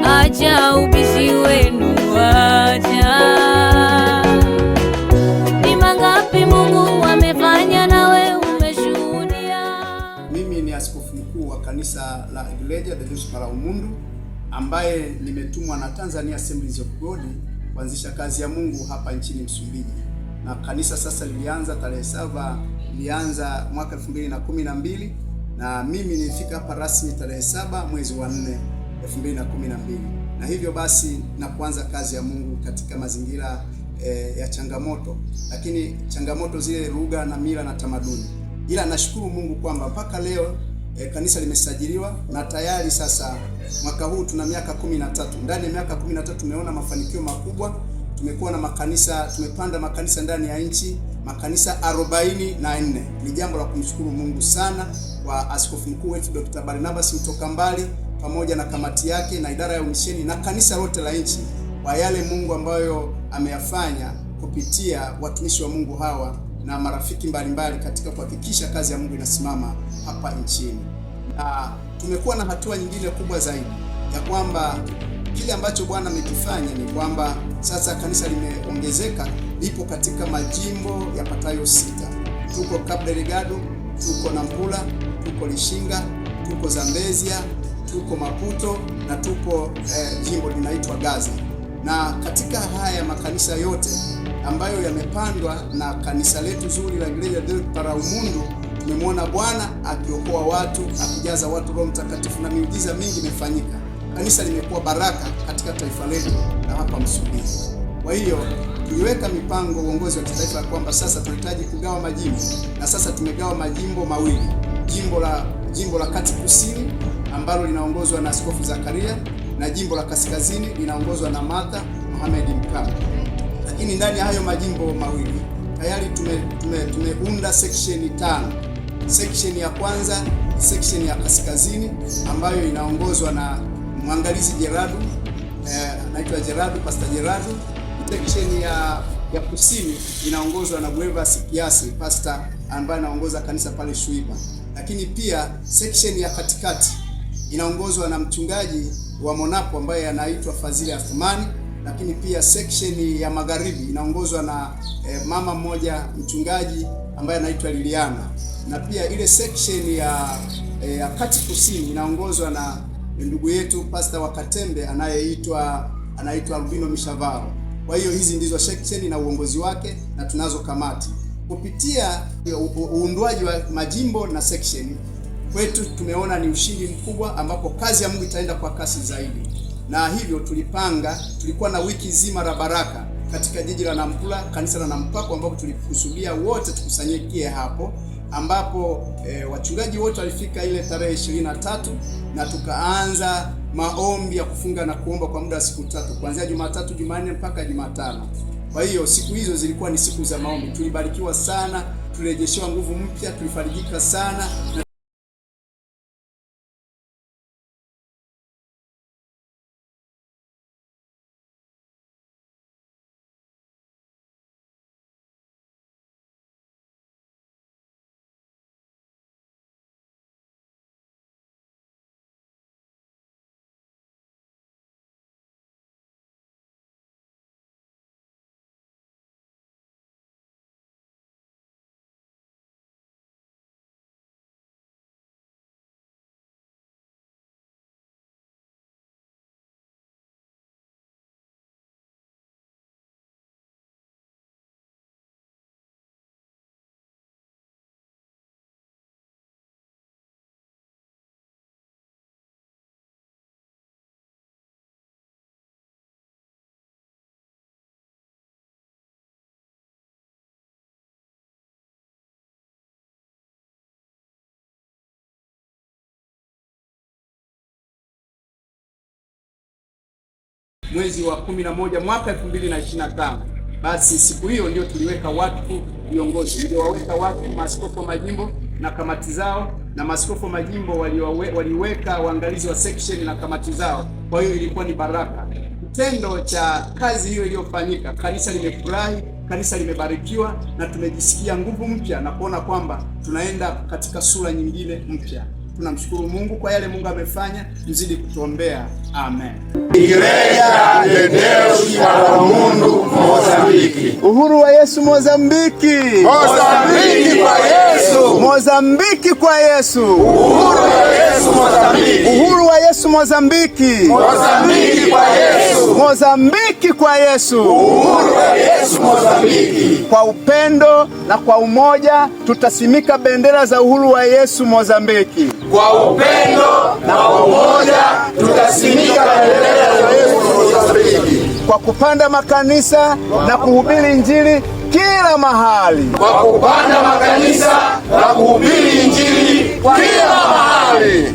acha ubishi wenu, acha. Ni mangapi Mungu amefanya nawe umeshuhudia. Mimi ni askofu mkuu wa kanisa la Iglesia de Deus para o Mundo, ambaye nimetumwa na Tanzania Assemblies of God kuanzisha kazi ya Mungu hapa nchini Msumbiji. Na kanisa sasa lilianza tarehe 7, lilianza mwaka 2012 na mimi nilifika hapa rasmi tarehe 7 mwezi wa 4 2012. Na hivyo basi na kuanza kazi ya Mungu katika mazingira ya changamoto, lakini changamoto zile lugha na mila na tamaduni. Ila nashukuru Mungu kwamba mpaka leo kanisa limesajiliwa na tayari sasa mwaka huu tuna miaka 13. Ndani ya miaka 13 tumeona mafanikio makubwa. Tumekuwa na makanisa, tumepanda makanisa ndani ya nchi, makanisa 44. Ni jambo la kumshukuru Mungu sana kwa askofu mkuu wetu Dr. Barnabas Mtokambali pamoja na kamati yake na idara ya umisheni na kanisa lote la nchi kwa yale Mungu ambayo ameyafanya kupitia watumishi wa Mungu hawa na marafiki mbalimbali katika kuhakikisha kazi ya Mungu inasimama hapa nchini. Na tumekuwa na hatua nyingine kubwa zaidi ya kwamba kile ambacho Bwana ametufanya ni kwamba sasa kanisa limeongezeka, lipo katika majimbo yapatayo 6. Tuko Cabo Delgado, tuko Nampula, tuko Lishinga, tuko Zambezia, tuko Maputo na tuko jimbo linaitwa Gaza. Na katika haya makanisa yote ambayo yamepandwa na kanisa letu zuri la Iglesia de Deus para o Mundo, tumemwona Bwana akiokoa watu, akijaza watu Roho Mtakatifu na miujiza mingi imefanyika. Kanisa limekuwa baraka katika taifa letu na hapa Msumbiji. Kwa hiyo tuliweka mipango uongozi wa kitaifa ya kwamba sasa tunahitaji kugawa majimbo, na sasa tumegawa majimbo mawili. Jimbo la Kati Kusini ambalo linaongozwa na Askofu Zakaria na jimbo la Kaskazini linaongozwa na Martha Mohamed Mkama. Lakini ndani ya hayo majimbo mawili tayari tumeunda section 5. Section ya kwanza, section ya Kaskazini ambayo inaongozwa na mwangalizi Gerardo, anaitwa Gerardo, Pastor Gerardo. Section ya Kusini inaongozwa na Guevas Kiasi, pastor ambaye anaongoza kanisa pale Shuiba. Lakini pia section ya katikati inaongozwa na mchungaji wa Monapo ambaye anaitwa Fazili Athumani. Lakini pia section ya Magharibi inaongozwa na mama mmoja mchungaji ambaye anaitwa Liliana. Na pia ile section ya Kati Kusini inaongozwa na ndugu yetu pastor wa Katembe anaitwa Albino Mishavao. Kwa hiyo hizi ndizo section na uongozi wake, na tunazo kamati. Kupitia uundwaji wa majimbo na section, kwetu tumeona ni ushindi mkubwa ambapo kazi ya Mungu itaenda kwa kasi zaidi. Na hivyo tulikuwa na wiki nzima la baraka katika jiji la Nampula, kanisa la Nampako, ambapo tulikusudia wote tukusanyikie hapo, ambapo wachungaji wote walifika ile tarehe 23 na tukaanza maombi ya kufunga na kuomba kwa muda wa siku 3 kuanzia Jumatatu, Jumanne mpaka Jumatano. Kwa hiyo siku hizo zilikuwa ni siku za maombi. Tulibarikiwa sana, tulirejeshewa nguvu mpya, tulifarijika sana. Mwezi wa 11 mwaka 2025. Basi siku hiyo ndio tuliweka watu viongozi, ndio waweka watu maaskofu wa majimbo na kamati zao, na maaskofu wa majimbo waliweka waangalizi wa section na kamati zao. Kwa hiyo ilikuwa ni baraka. Kitendo cha kazi hiyo iliyofanyika, kanisa limefurahi, kanisa limebarikiwa, na tumejisikia nguvu mpya na kuona kwamba tunaenda katika sura nyingine mpya. Tunamshukuru Mungu kwa yale Mungu amefanya, mzidi kutuombea. Amen. Igreja de Deus para o Mundo, Mozambiki. Uhuru wa Yesu Mozambiki. Mozambiki kwa Yesu. Mozambiki kwa Yesu. Uhuru wa Yesu Mozambiki. Uhuru wa Yesu Mozambiki. Mozambiki kwa Yesu. Mozambiki kwa Yesu. Uhuru wa Yesu Mozambiki. Kwa upendo na kwa umoja tutasimika bendera za uhuru wa Yesu Mozambiki. Kwa upendo na kwa umoja tutasimika bendera za Yesu Mozambiki. Kwa kupanda makanisa na kuhubiri Injili kila mahali. Kwa kupanda makanisa na kuhubiri Injili kila mahali.